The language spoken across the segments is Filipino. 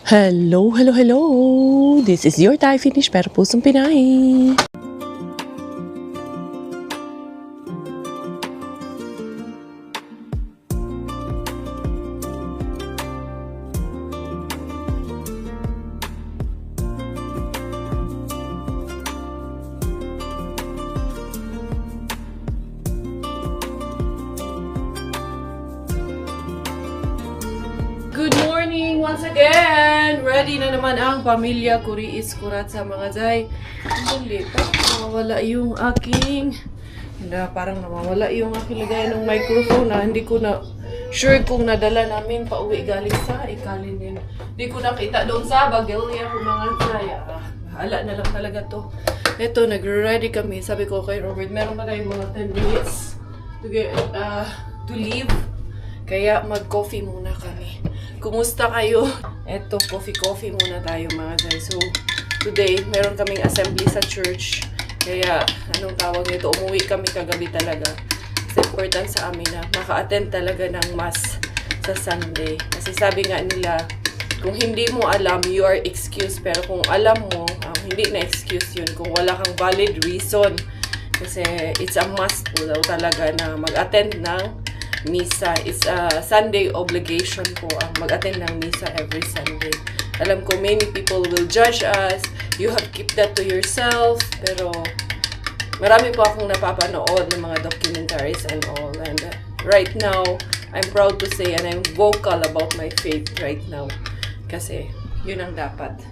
Hello, hello, hello! This is your Thai finish pero pusong Pinay. Good morning once again! Ready na naman ang pamilya Kuriis Kurat sa mga Zay. Hindi pa, nawawala yung aking... parang nawawala yung aking lagay ng microphone na hindi ko na sure kung nadala namin pa uwi galing sa Ikalin din. Hindi ko nakita doon sa Bagilya kung mga Zay. Bahala na lang talaga to. Ito, nagre-ready kami. Sabi ko kay Robert, meron pa tayong mga 10 minutes to leave. Kaya mag-coffee muna kami. Kumusta kayo? Eto, coffee muna tayo mga guys. So, today, meron kaming assembly sa church. Kaya, anong tawag nito? Umuwi kami kagabi talaga. It's important sa amin na maka-attend talaga ng mass sa Sunday. Kasi sabi nga nila, kung hindi mo alam, you are excused. Pero kung alam mo, hindi na excuse yun. Kung wala kang valid reason. Kasi it's a must po daw talaga na mag-attend ng misa. It's a Sunday obligation po ang mag-attend ng misa every Sunday. Alam ko many people will judge us. You have to keep that to yourself. Pero marami po akong napapanood ng mga documentaries and all. And right now, I'm proud to say and I'm vocal about my faith right now. Kasi yun ang dapat.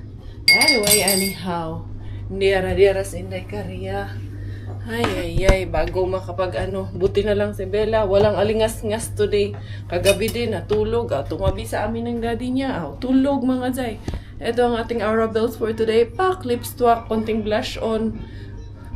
Anyway, anyhow, ndiyara sa Inday Kariya. Ay, bago buti na lang si Bella, walang alingas-ngas today. Kagabi din, natulog, tumabi sa amin ng daddy niya, tulog mga Zay. Ito ang ating Arabelles for today, pak, lips twak, konting blush on,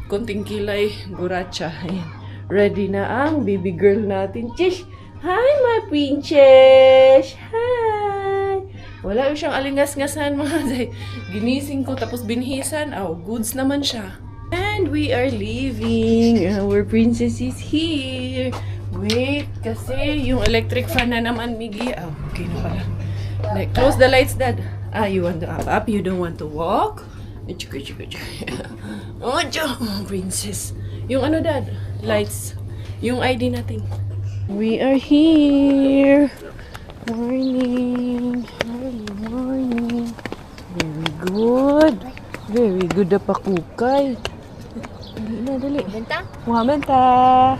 konting kilay, guracha. Ayan. Ready na ang baby girl natin, Chish! Hi, my princess! Hi! Wala yung siyang alingas-ngasan mga Zay. Ginising ko, tapos binhisan, goods naman siya. And we are leaving. Our princess is here. Wait, kasi yung electric fan na naman, Miggy. Okay na pala. Close the lights, Dad. You want to up? You don't want to walk? Oh, princess. Yung Dad? Lights. Yung ID natin. We are here. Morning. Morning. Very good. Very good na pakukay. Dali. Muhamenta.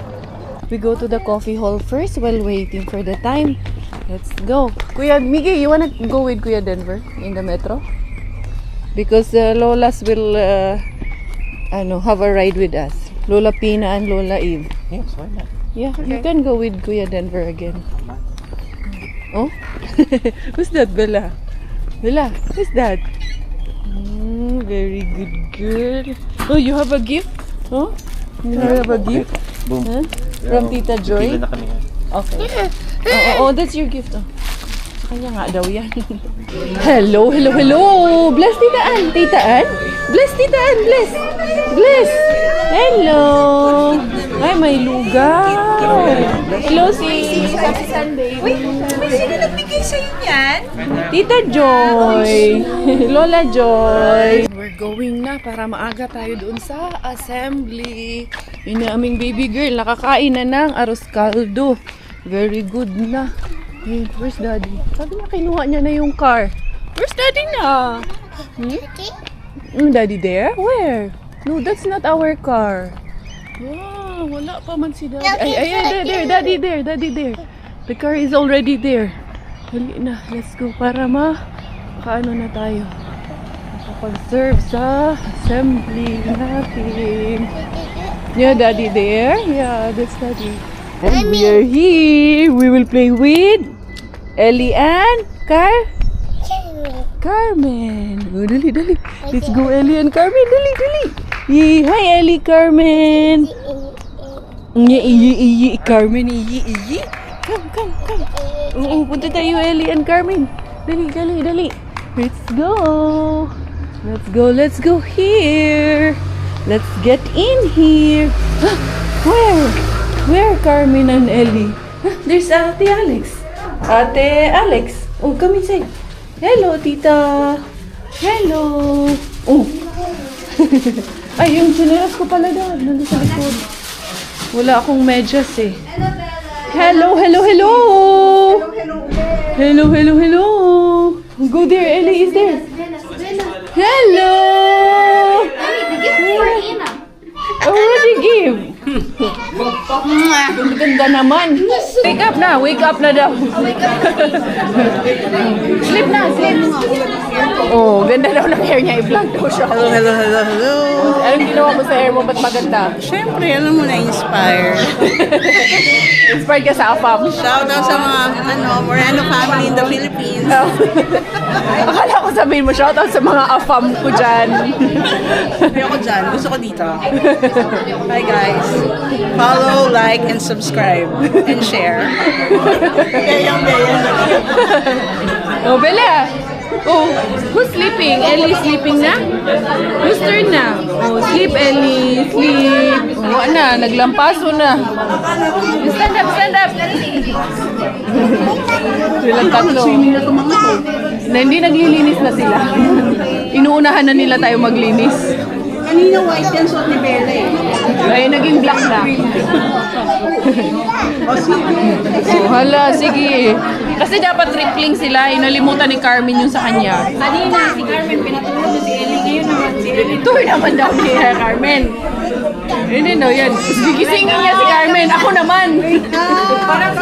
We go to the coffee hall first while waiting for the time. Let's go. Kuya Miggy, you wanna go with Kuya Denver in the metro? Because Lolas will have a ride with us. Lola Pina and Lola Eve. Yes, why not? Yeah, okay. You can go with Kuya Denver again. Oh? Who's that, Bella? Bella, who's that? Very good girl. Oh, you have a gift? Oh? You have a gift? Boom. Huh? From Tita Joy? Pila na kami yan. Okay. Oh, that's your gift. Oh. Sa kanya nga daw yan. Hello. Bless Tita Ann. Tita Ann? Bless Tita Ann. Bless. Bless. Hello. Ay, may lugaw. Hello, sis. Happy Sunday. Uy, may sino nagbigay sa'yo niyan? Tita Joy. Lola Joy. We're going na para maaga tayo doon sa assembly. Yun na aming baby girl. Nakakain na ng arroz caldo. Very good na. Hey, where's Daddy? Sabi niya kinuha niya na yung car. Where's Daddy na? Daddy there? Where? No, that's not our car. Wow, wala pa man si Daddy. There. Daddy there. The car is already there. Dali na, let's go para makaano na tayo. Makapag-serve sa assembly natin. Yeah, Daddy there? Yeah, that's Daddy. And we are here. We will play with Ellie and Carmen. Oh, dali. Let's go, Ellie and Carmen. Dali. Yay. Hi, Ellie, Carmen. Carmen. Come. Oo, punta tayo, Ellie and Carmen. Dali. Let's go here. Let's get in here. Where Carmen and Ellie? There's Ate Alex. Oh, come inside. Hello, tita. Hello. Oh. Ay, yung chinelas ko pala doon. Nandun sa likod. Wala akong medyas eh. Hello, hello, hello. Hello, hello, hello. Go there, Ellie is there. Hello. Already give. Ganda naman. Wake up na daw. Sleep na, sleep. Oh, ganda daw ng hair niya. I-vlog daw siya. Hello, hello, hello, hello. Anong ginawa mo sa hair mo? Ba't maganda? Siyempre, alam mo na-inspire. Inspired ka sa AFAM. Shout out sa mga, Moreno family in the Philippines. Akala ko sabihin mo, shoutout sa mga AFAM ko dyan. Ayoko dyan. Gusto ko dito. Hi guys. Follow, like, and subscribe. And share. Oh, Bella! Oh, who's sleeping? Ellie sleeping na? Whose turn na? Oh, sleep, Ellie. Sleep. Oh, na, naglampaso na. Stand up, stand up. Silang tatlo. Na hindi naglilinis na sila. Inuunahan na nila tayo maglinis. Kanina white yan suot ni Bella eh. Ay, naging black na. Oh, hala, sige. Kasi dapat tripling sila. Inalimutan ni Carmen yung sa kanya. Kanina, si Carmen, pinatulog na si Ellie. Ngayon naman si Ellie. Ito naman daw ni Carmen. Hindi no, yan. Gigisingin niya si Carmen. Ako naman. Parang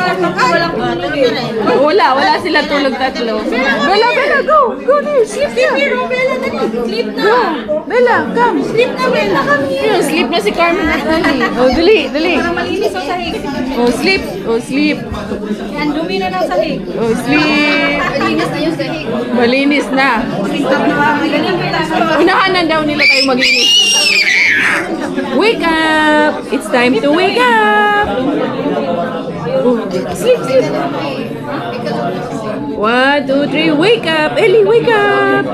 walang tulog eh. Wala sila tulog tatlo. Bella, Bella, go! Go there, sleep na. Bella, dali. Sleep na. Go! Bella, come. Sleep na, Bella. Come here. Yun, sleep na si Carmen. Oh, dali, dali. Para malinis ang sahig. Oh, sleep. Oh, sleep. Yan, dumi na ng sahig. Oh, sleep. Malinis na yung sahig. Malinis na. Magaling kita. Unahanan daw nila tayo maglinis. Wake up! It's time to wake up! Oh, sleep, sleep. 1, 2, 3, wake up! Ellie, wake up!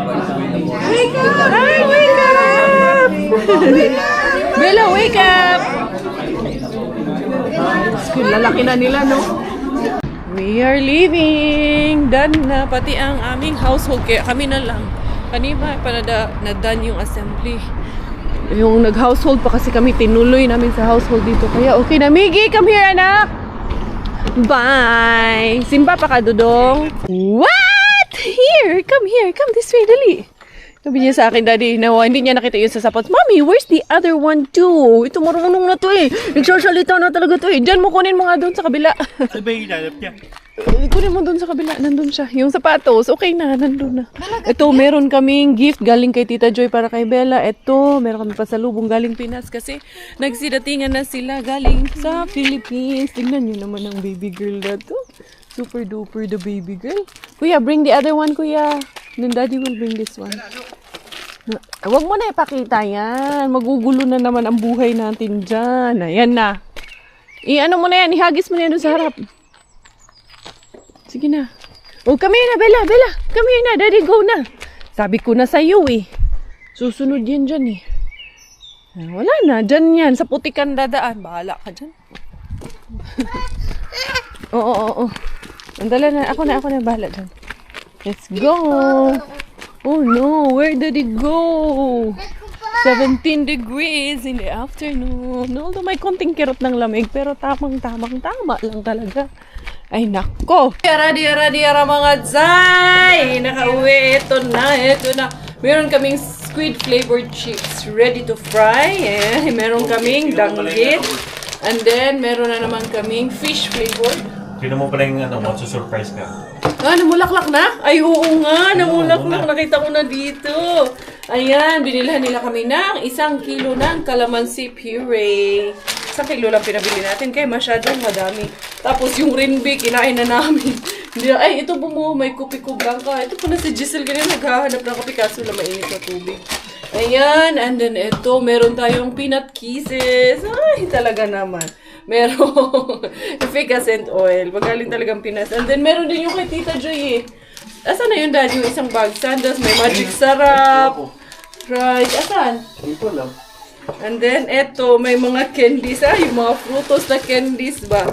Wake up! Hi, wake up! Bella, wake up! Lalaki na nila, no? We are leaving! Done na pati ang aming household. Kaya kami na lang. Kanina pa na-done yung assembly. Yung nag-household pa kasi kami, tinuloy namin sa household dito. Kaya okay na. Miggy, come here, anak! Bye! Simba pa ka, Dudong? What? Here! Come here! Come this way, dali! Sabi niya sa akin, Daddy, na hindi niya nakita yun sa sapatos. Mommy, where's the other one too? Ito marunong na to eh. Nagsasalita na talaga to eh. Diyan mo, kunin mo nga doon sa kabila. Ano ba yung ilalap niya? Kunin mo doon sa kabila. Nandun siya. Yung sapatos, okay na. Nandun na. Ito, meron kaming gift galing kay Tita Joy para kay Bella. Ito, meron kami pasalubong galing Pinas kasi nagsidatingan na sila galing sa Philippines. Tingnan nyo naman ang baby girl na to. Super duper the baby girl. Kuya, bring the other one, kuya. Then Daddy will bring this one. Huwag mo na ipakita yan. Magugulo na naman ang buhay natin dyan. Ayan na. I-ano mo na yan. Ihagis mo na yan doon sa harap. Sige na. Oh, come here na, Bella. Bella, come here na. Daddy, go na. Sabi ko na sa'yo eh. Susunod yan dyan eh. Wala na. Dyan yan. Sa putikan dadaan. Bahala ka dyan. Oo. Andala na. Ako na. Bahala dyan. Let's go. Oh no. Where did it go? 17 degrees in the afternoon. Although may konting kirot ng lamig. Pero tama lang talaga. Ay, nako. Yara mga zay. Nakauwi. Ito na. Meron kaming squid flavored chips ready to fry. Meron kaming danggit. And then, meron na naman kaming fish flavored. Sino mo pala yung surprise ka? Namulaklak na? Ay, oo nga. Namulaklak. Nakita ko na dito. Ayan, binilhan nila kami ng 1 kilo ng calamansi puree. 1 kilo lang pinabili natin kaya masyadong madami. Tapos yung rinbi, kinain na namin. Ay, ito mo, may kupi-kub lang ka. Ito po na si Giselle ganyan, naghahanap ng kape kaso na mainit na tubig. Ayan, and then ito, meron tayong peanut kisses. Ay, talaga naman. Merong efficacent oil. Magaling talagang Pinas. And then, meron din yung kay Tita Joy eh. Asan na yun, Daddy? Yung isang bag sandals, may magic sarap. Right. Asan? Ito lang. And then, eto, may mga candies, yung mga frutos na candies ba?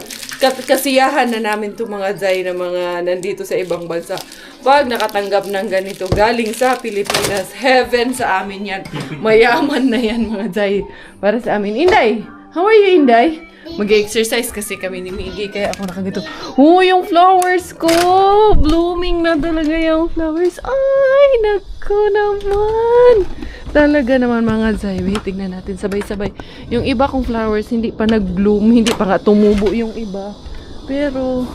kasiyahan na namin to mga Zay na mga nandito sa ibang bansa. Pag nakatanggap ng ganito galing sa Pilipinas, heaven sa amin yan. Mayaman na yan mga Zay. Para sa amin. Inday! How are you, Inday? Mag-exercise kasi kami ni Miggy, kaya ako nakagito. Oh, yung flowers ko! Blooming na talaga yung flowers. Ay, naku naman! Talaga naman mga Zay. Wait, tignan natin sabay-sabay. Yung iba kong flowers, hindi pa nag-bloom, hindi pa nga tumubo yung iba. Pero,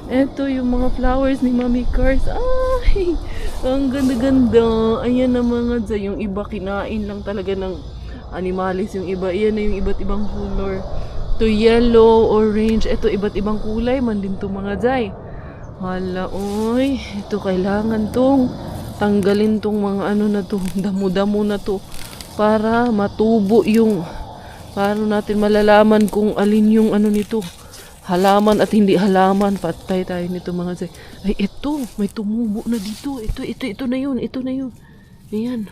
eto yung mga flowers ni Mami Cars. Ay, ang ganda-ganda. Ayan na mga Zay. Yung iba kinain lang talaga ng animalis. Yung iba, ayan na yung iba't ibang color. Ito yellow, orange. Ito iba't ibang kulay man din to mga Zay. Hala, oy. Ito kailangan tong tanggalin tong mga ano na to, damo-damo na to. Para matubo yung, para natin malalaman kung alin yung ano nito. Halaman at hindi halaman. Patay tayo nito mga Zay. Ay, ito. May tumubo na dito. Ito na yun. Ito na yun. Ayan.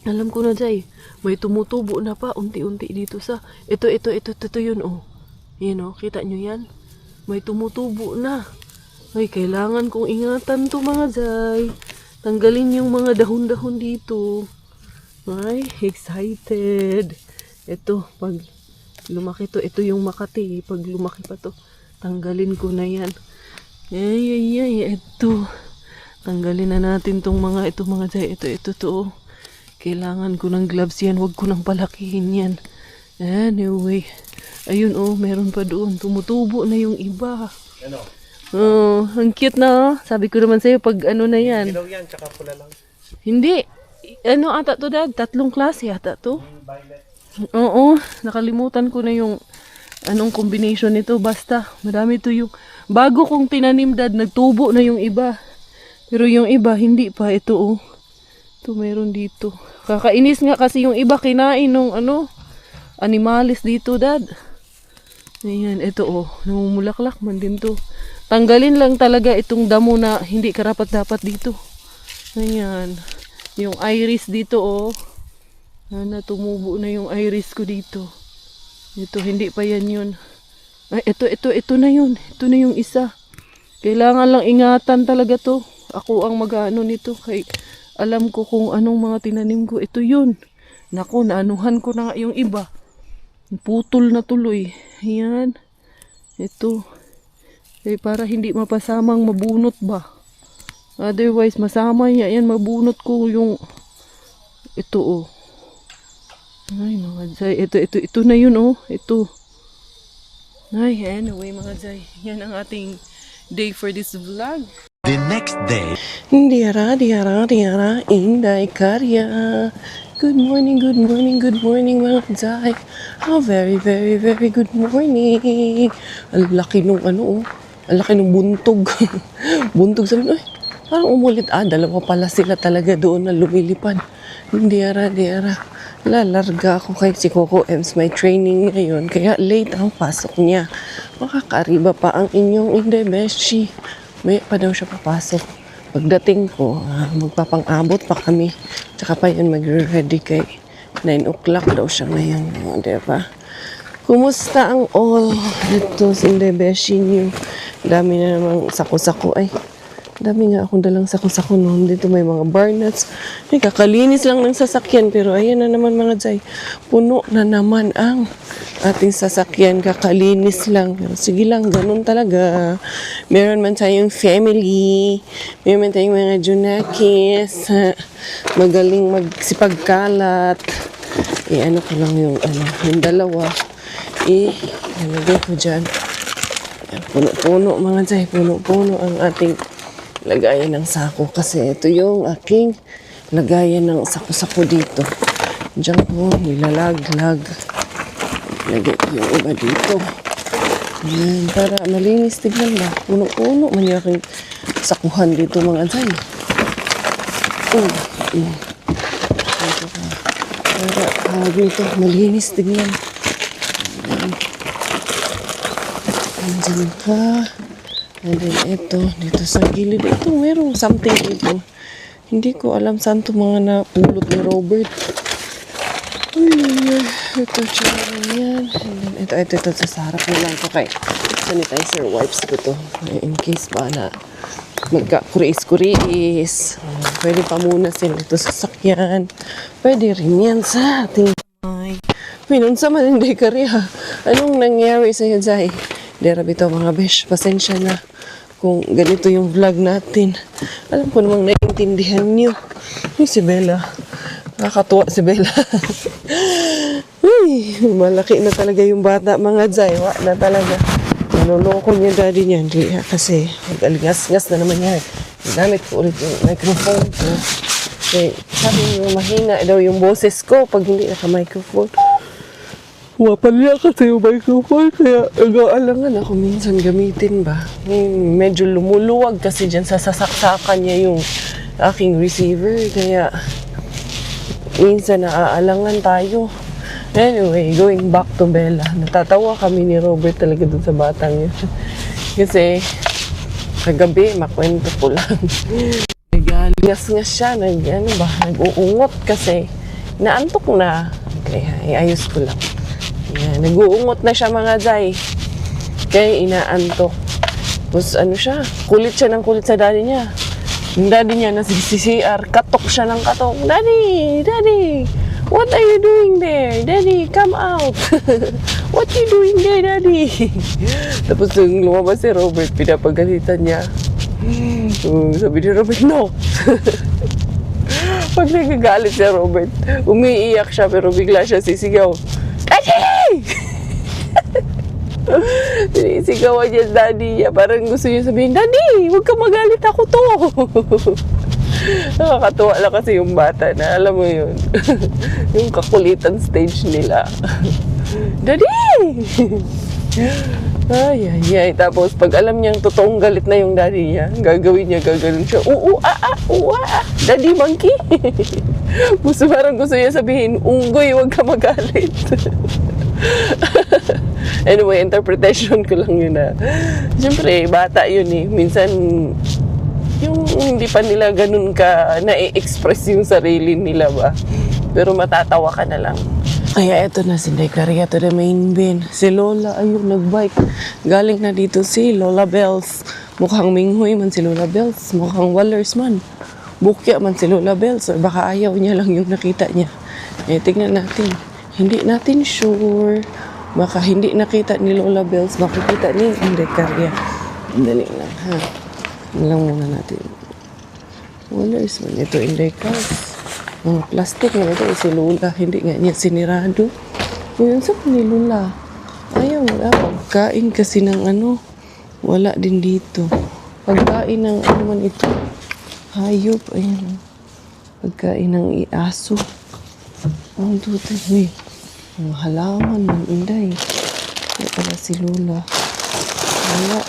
Alam ko na Zay. May tumutubo na pa unti-unti dito sa ito yun oh. Yan oh, kita nyo yan? May tumutubo na. Ay, kailangan kong ingatan to mga Zay. Tanggalin yung mga dahon-dahon dito. Ay, excited. Ito, pag lumaki to, ito yung Makati. Pag lumaki pa to, tanggalin ko na yan. Ay, ito. Tanggalin na natin tong mga ito mga Zay. Ito to. Kailangan ko ng gloves yan. Huwag ko nang palakihin yan. Anyway. Ayun oh, meron pa doon. Tumutubo na yung iba. Ano? Oh, ang cute na. Sabi ko naman sa'yo, pag ano na yan. Ilaw yan, tsaka pula lang. Hindi. Ano ata to dad? 3 klase ata to. Violet. Oo. Nakalimutan ko na yung anong combination nito. Basta, marami to yung bago kong tinanim dad, nagtubo na yung iba. Pero yung iba, hindi pa. Ito oh. Ito meron dito. Kakainis nga kasi yung iba kinain nung ano, animalis dito dad. Ayan, ito oh. Namumulaklak man din to. Tanggalin lang talaga itong damo na hindi karapat-dapat dito. Ayan. Yung iris dito oh. Tumubo na yung iris ko dito. Ito, hindi pa yan yun. Ay, ito na yun. Ito na yung isa. Kailangan lang ingatan talaga to. Ako ang mag-ano nito. Kay alam ko kung anong mga tinanim ko. Ito yun. Naku, naanuhan ko na nga yung iba. Putol na tuloy. Ayan. Ito. Eh, para hindi mapasamang mabunot ba. Otherwise, masama niya. Ayan, mabunot ko yung ito oh. Ay, mga Zay. Ito na yun oh. Ito. Ay, anyway mga Zay. Yan ang ating day for this vlog. The next day. Diara, Inday Karya. Good morning mga Zay. Very good morning. Ang laki nung ano oh. Ang laki nung buntog. Buntog sabi, ay, parang umulit. Dalawa pala sila talaga doon na lumilipad. Diara. Lalarga ako kay si Coco Ems. May training ngayon. Kaya late ang pasok niya. Makakariba pa ang inyong Inday Beshi. May pa daw siya papasok. Pagdating ko, magpapang-abot pa kami. Tsaka pa yun magre-ready kay 9 o'clock daw siya ngayon. Diba? Kumusta ang all? Ito si Inday Beshi niyo. Dami na namang sako-sako. Ay, dami nga akong dalang sako-sako noon. Dito may mga bar nuts. Ay, kakalinis lang ng sasakyan. Pero ayan na naman mga Zay. Puno na naman ang ating sasakyan. Kakalinis lang. Pero sige lang, ganun talaga. Meron man tayong family. Meron man tayong mga Junakis. Magaling magsipagkalat. Ano ko lang yung dalawa. Nalagay ko dyan. Puno-puno mga Zay. Puno-puno ang ating lagayan ng sako. Kasi ito yung aking lagayan ng sako-sako dito. Diyan ko nilalaglag. Lagay ko yung iba dito. Ayan, para malinis. Tignan ba? Puno-puno man yung aking sakuhan dito mga Zay. Para dito malinis. Tignan. Diyan ka. And then ito, dito sa gilid. Ito, merong something dito. Hindi ko alam saan ito mga napulot ni Robert. Ay. Ito, tsura yan. And then, ito, sa sarap na lang ko kay sanitizer wipes ko to. In case ba na magka-kuris-kuris. Pwede pa muna sila ito sa sakyan. Pwede rin yan sa ating kamay. Minun sa man hindi ka rin ha. Anong nangyari sa'yo, Zay? Dera bito mga besh, pasensya na kung ganito yung vlog natin. Alam ko namang naiintindihan nyo. Uy, si Bella. Nakakatuwa si Bella. Uy, malaki na talaga yung bata mga Zay. Wa na talaga. Naloloko niya daddy niya. Hindi kasi mag-alingas-ngas na naman yan. Ginamit ko ulit yung microphone ko. Kasi sabi niyo mahina daw yung boses ko pag hindi naka-microphone. Wapan niya kasi yung microphone kaya nag-aalangan ako minsan gamitin ba. Medyo lumuluwag kasi dyan sa sasaksakan niya yung aking receiver kaya minsan naaalangan tayo. Anyway, going back to Bella. Natatawa kami ni Robert talaga dun sa batang yun. Kasi kagabi, makwento ko lang. Nag-alingas-ngas siya, nag-uungot kasi naantok na. Kaya ayos ko lang. Yan, nag-uungot na siya mga Zay. Kaya inaantok. Tapos ano siya, kulit siya ng kulit sa daddy niya. Yung daddy niya nasa CCR, katok siya ng katok. Daddy, what are you doing there? Daddy, come out. What you doing there, Daddy? Tapos nung lumabas si Robert, pinapagalitan niya. Sabi ni Robert, no. Pag nagagalit si Robert, umiiyak siya pero bigla siya sisigaw. Daddy! Sinisigawan niya daddy niya. Parang gusto niya sabihin, Daddy, huwag ka magalit, ako to. Nakakatuwa lang kasi yung bata na, alam mo yun. Yung kakulitan stage nila. Daddy! Ay. Tapos pag alam niyang totoong galit na yung daddy niya, gagawin niya, gagawin siya. Daddy monkey. Parang gusto niya sabihin, unggoy, huwag ka magalit. Anyway, interpretation ko lang yun na. Siyempre, bata yun eh. Minsan, yung hindi pa nila ganun ka na-express yung sarili nila ba. Pero matatawa ka na lang. Kaya eto na si Dekaria to the main bin. Si Lola ayun nagbike. Galing na dito si Lola Bells. Mukhang minghoy man si Lola Bells. Mukhang wallers man. Bukya man si Lola Bells. Or baka ayaw niya lang yung nakita niya. Tingnan natin. Hindi natin sure. Baka hindi nakita ni Lola Bells. Makikita ni Dekaria. Dali lang ha. Lang muna natin. Wallers man. Ito Dekaria. Plastic na ito si Lola, hindi nga niya sinirado. Yun sa ni Lola. Ayaw wala. Pagkain kasi ng wala din dito. Pagkain ng man ito. Hayop, ayan. Pagkain ng iaso. Ang tutay, uy. Ang halaman ng inday. Kaya pala si Lola. Wala.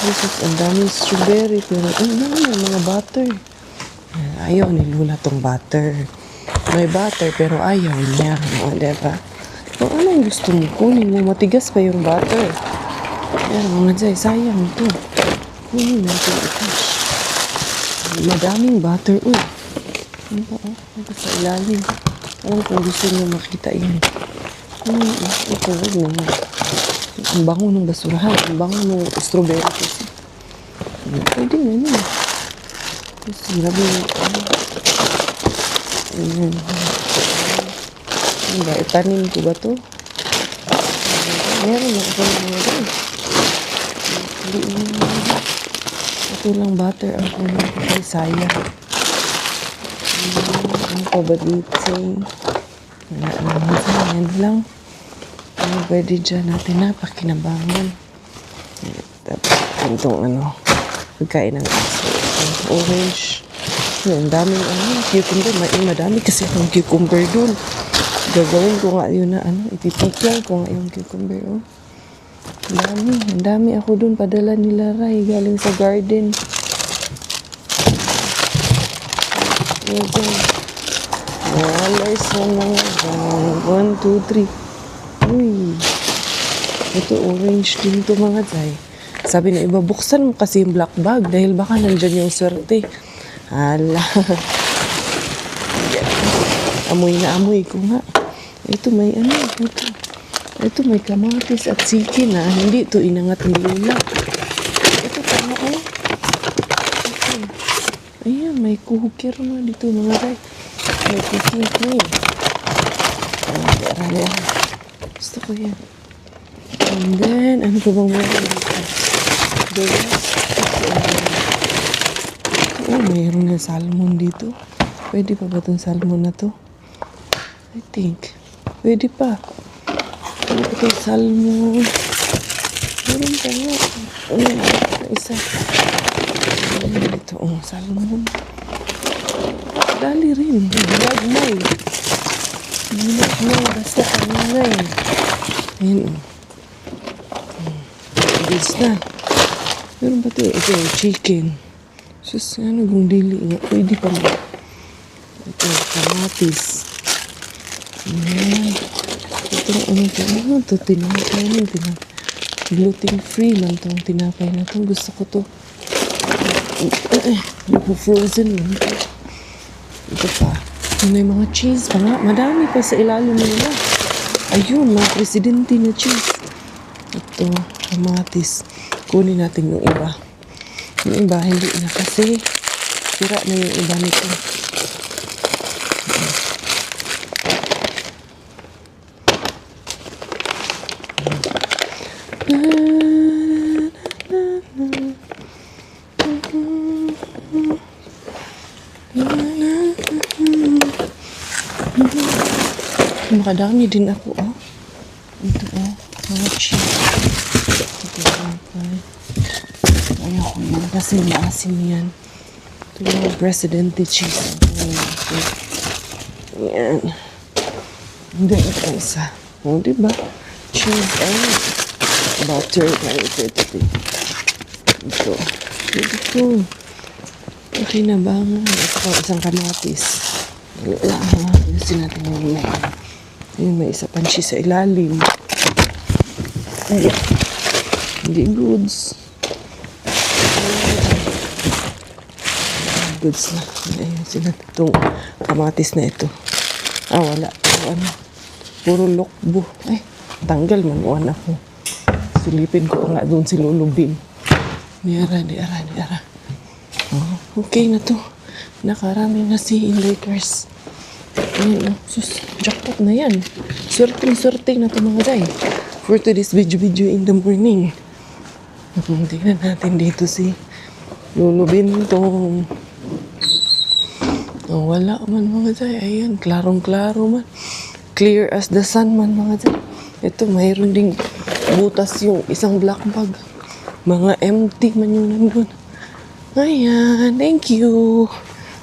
Jesus, ang daming strawberry. Pero ang dami mga butter. Ayaw ni Lola tong butter. May butter pero ayaw niya. O, diba? Kung anong gusto mo, kunin mo. Matigas pa yung butter. Ayan, mga Zay, sayang ito. Kunin natin ito. Madaming butter. Uy. Ano ba? Ano sa ilalim? Alam kung gusto niyo makita yan. Ito, wag mo. Ang bango ng basurahan. Ang bango ng strawberry kasi. Pwede nga yun. Grabe yung ayan. Ano ba? Itanim ko ba to? Meron ako ng mga doon. Ito lang butter ang kulang ko kay Saya. Ano pa ba dito? Wala naman sa yan lang. Ano pwede dyan natin napakinabangan. Tapos itong pagkain ng aso. Orange. Ang daming cucumber. Madami kasi akong cucumber dun. Gagawin ko nga yun na ipipikyan ko nga yung cucumber. Oh. Ang dami ako dun. Padala nila Ray. Galing sa garden. Ito. Wallers na mga 1, 2, 3. Uy. Ito orange din ito mga Zay. Sabi na iba, buksan mo kasi yung black bag dahil baka nandyan yung swerte. Hala. Amoy na amoy ko nga. Ito may ano, ito may kamatis at siki na hindi ito inangat ng lula. Ito tama oh. Ito. Ayan, may cooker na dito mga guys. May cooking cream. Ayan. Gusto ko yan. And then, ano ko bang meron dito? The rest. Oh, mayroon na salmon dito. Pwede pa ba itong salmon na to? I think. Pwede pa. Ano pa itong salmon? Meron pa nga. Isa. Ito, salmon. Dali rin. Bilagmay. Basta kaningay. Ayan. Bilis na. Meron ba ito? Ito, chicken. Sus, ano kung dili nga. Pwede pa mo. Ito, kamatis. Ayan. Ito, ano ito? Tinapay na. Gluten-free lang itong tinapay na ito. Gusto ko ito. Frozen lang. Ito pa. Ano yung mga cheese pa nga. Madami pa sa ilalim nila. Ayun, mga presidente na cheese. Ito, kamatis. Kunin natin yung iba. Yung iba, hindi na kasi sira na yung iba nito. Makadami din ako, oh. Ito, oh. Mga cheese. Ayoko yan kasi maasim yan. Ito yung presidente cheese. Yan. Hindi ito isa. O, diba? Cheese and butter. Ito. Ito. Okay na ba? Ito isang kamatis. Ayusin natin yung lemon. Ayun, may isa pang cheese sa ilalim. Ayan. Hindi goods. Goods na. Ayun, sila itong kamatis na ito. Wala. Ano? Puro lokbo. Ay, tanggal man. Wala ako. Silipin ko pa nga doon si Lulubin. Di ara. Oh, okay na to. Nakarami na si Lakers. Ayun, sus, jackpot na yan. Swerte na ito mga day. For today's video in the morning. Tingnan natin dito si Lulubin tong. Wala man mga day. Ayan, klarong-klaro man. Clear as the sun man mga day. Ito, mayroon ding butas yung isang black bag. Mga empty man yung nandun. Ayan, thank you.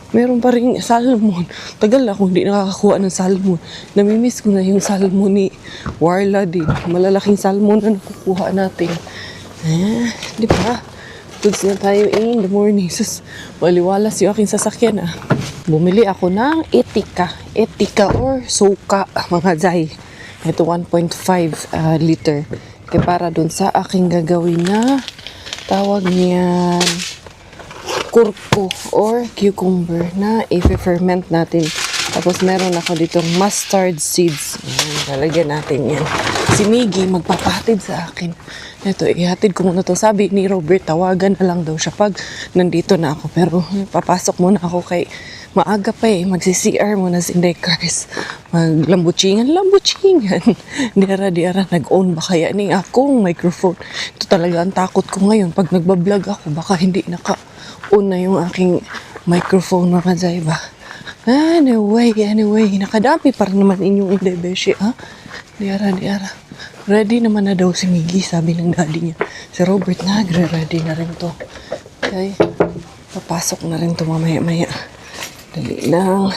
Meron pa rin salmon. Tagal na akong hindi nakakakuha ng salmon. Namimiss ko na yung salmon ni Warla din. Malalaking salmon na nakukuha natin. Di ba? Goods na tayo in the morning. Sus, maliwalas yung aking sasakyan Bumili ako ng etika. Etika or soka, mga zay. Ito 1.5 liter. Kaya para dun sa aking gagawin na tawag niyan kurko or cucumber na i-ferment natin. Tapos meron ako ditong mustard seeds. Lalagyan natin yan. Si Miggy magpapatid sa akin. Ito, ihatid ko muna to. Sabi ni Robert, tawagan na lang daw siya pag nandito na ako. Pero papasok muna ako kay maaga pa magsi-CR muna si Lakers. Maglambutsingan. Diara, nag-on ba kaya ning akong microphone? Ito talaga ang takot ko ngayon. Pag nagbablog ako, baka hindi naka-on na yung aking microphone mga zay ba? Anyway, nakadami para naman inyong indebeshi, Diara. Ready naman na daw si Miggy, sabi ng daddy niya. Si Robert nagre-ready na rin to. Okay, papasok na rin to mamaya-maya. Dali lang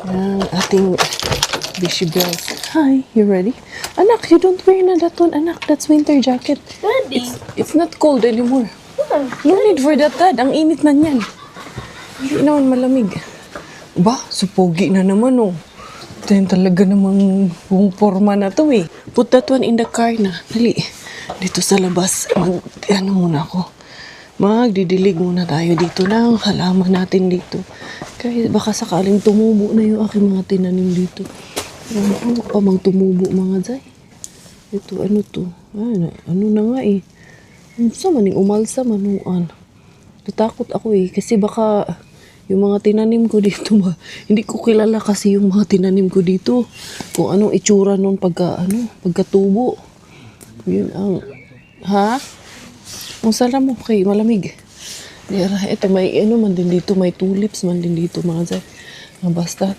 ng ating Bishy Bells. Hi, you ready? Anak, you don't wear na that one, anak. That's winter jacket. Daddy. It's not cold anymore. No need for that, Dad. Ang init na niyan. Hindi naman malamig. Ba, supogi na naman, Ito yung talaga namang forma na to, Put that one in the car na. Dali. Dito sa labas. Muna ako. Magdidilig muna tayo dito ng halaman natin dito. Kaya baka sakaling tumubo na yung aking mga tinanim dito. Ano pa mang tumubo mga day? Ito, ano to? Ano na nga eh. Ano sa maning umalsa manuan? Natakot ako eh. Kasi baka yung mga tinanim ko dito hindi ko kilala kasi yung mga tinanim ko dito. Kung anong itsura nun pagkatubo. Yun ang... Ha? Ang sala mo kay malamig. Ito may ano man din dito. May tulips man din dito mga day. Basta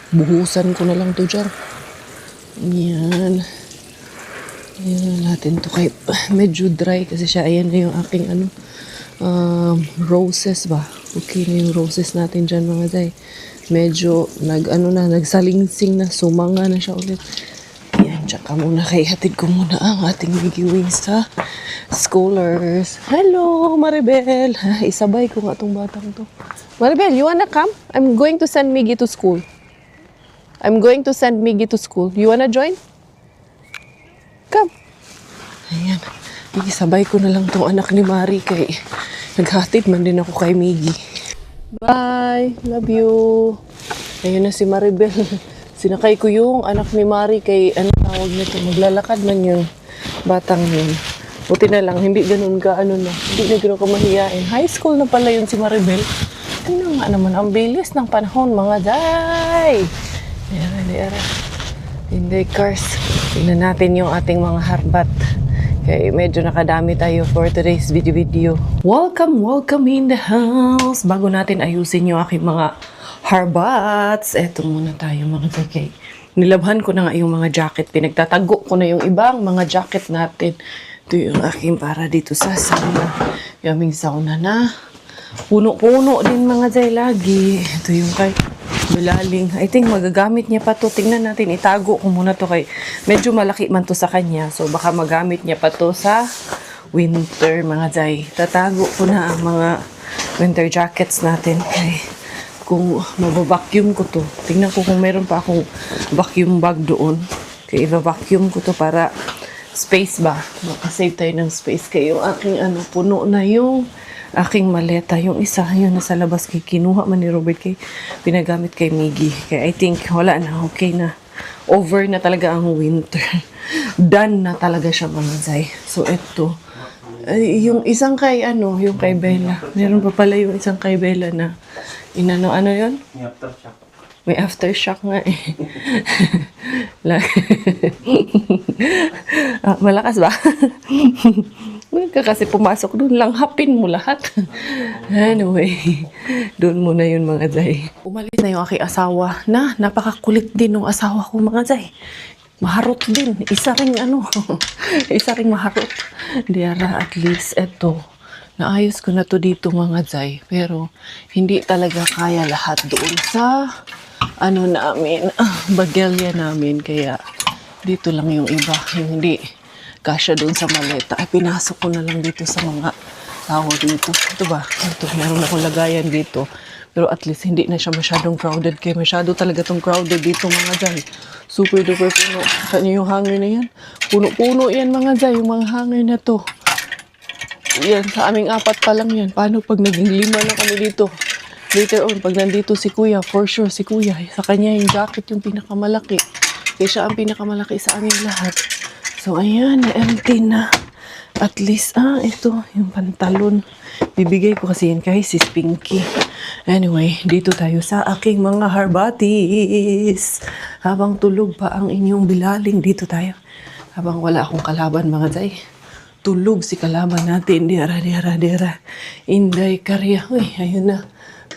buhusan ko na lang to dyan. Yan. Yan natin to kay medyo dry kasi siya. Ayan na yung aking roses ba. Okay na yung roses natin dyan mga day. Medyo nagsalingsing na. Sumanga na siya ulit. Yan. Tsaka muna kay hatid ko muna ang ating giveaway sa scholars. Hello Maribel. Isabay ko nga tong batang to. Maribel, you wanna come? I'm going to send Miggy to school. You wanna join? Come. Ayan. Sabay ko na lang tong anak ni Mari kay naghatid man din ako kay Miggy. Bye. Love you. Ayun na si Maribel. Sinakay ko yung anak ni Mari kay tawag nito. Maglalakad man yung batang yun. Buti na lang, hindi ganun ka, hindi na ganun ka mahiyain. High school na pala yun si Maribel. Ano nga naman, ang bilis ng panahon, mga day. Diyara. Hindi, cars. Tingnan natin yung ating mga harbat. Okay, medyo nakadami tayo for today's video. Welcome in the house. Bago natin ayusin yung aking mga harbats, eto muna tayo mga day. Nilabhan ko na nga yung mga jacket. Pinagtatago ko na yung ibang mga jacket natin. Ito yung aking para dito sa sauna. Yung aming sauna na puno-puno din mga day lagi. Ito yung kay Belaling. I think magagamit niya pa to. Tingnan natin. Itago ko muna to kay medyo malaki man to sa kanya. So baka magamit niya pa to sa winter mga day. Tatago ko na ang mga winter jackets natin. Kay kung mabavacuum ko to. Tingnan ko kung meron pa akong vacuum bag doon. Kaya i-vacuum ko to para space ba. Makasave tayo ng space. Kaya yung aking puno na yung aking maleta. Yung isa, yun nasa labas kay kinuha man ni Robert kay pinagamit kay Miggy. Kaya I think wala na. Okay na. Over na talaga ang winter. Done na talaga siya mga zay. So ito. Yung isang kay yung kay Bella. Meron pa pala yung isang kay Bella na ano yun? May aftershock nga eh. Malakas ba? Kasi pumasok doon lang, hapin mo lahat. Anyway, doon muna yun mga zay. Umalis na yung aking asawa na napakakulit din ng asawa ko mga zay. Maharot din. Isa ring maharot. Diara, at least eto. Naayos ko na to dito mga zay. Pero hindi talaga kaya lahat doon sa namin, bagelya namin. Kaya dito lang yung iba. Yung hindi kasya doon sa maleta. Ay, pinasok ko na lang dito sa mga tao dito. Ito ba? Ito, meron akong lagayan dito. Pero at least hindi na siya masyadong crowded. Kaya masyado talaga tong crowded dito mga zay. Super duper puno. Kanya yung hanger na yan. Puno-puno yan mga zay. Yung mga hanger na to. Yan, sa aming 4 pa lang yan. Paano pag naging 5 na kami dito? Later on, pag nandito si Kuya, for sure si Kuya, sa kanya yung jacket yung pinakamalaki. Kaya siya ang pinakamalaki sa aming lahat. So, ayan, empty na. At least, ito, yung pantalon. Bibigay ko kasi yan kay sis Pinky. Anyway, dito tayo sa aking mga harbatis. Habang tulog pa ang inyong bilaling, dito tayo. Habang wala akong kalaban mga zay. Tulog si kalaban natin. Dera. Inday Karya. Uy, ayun na.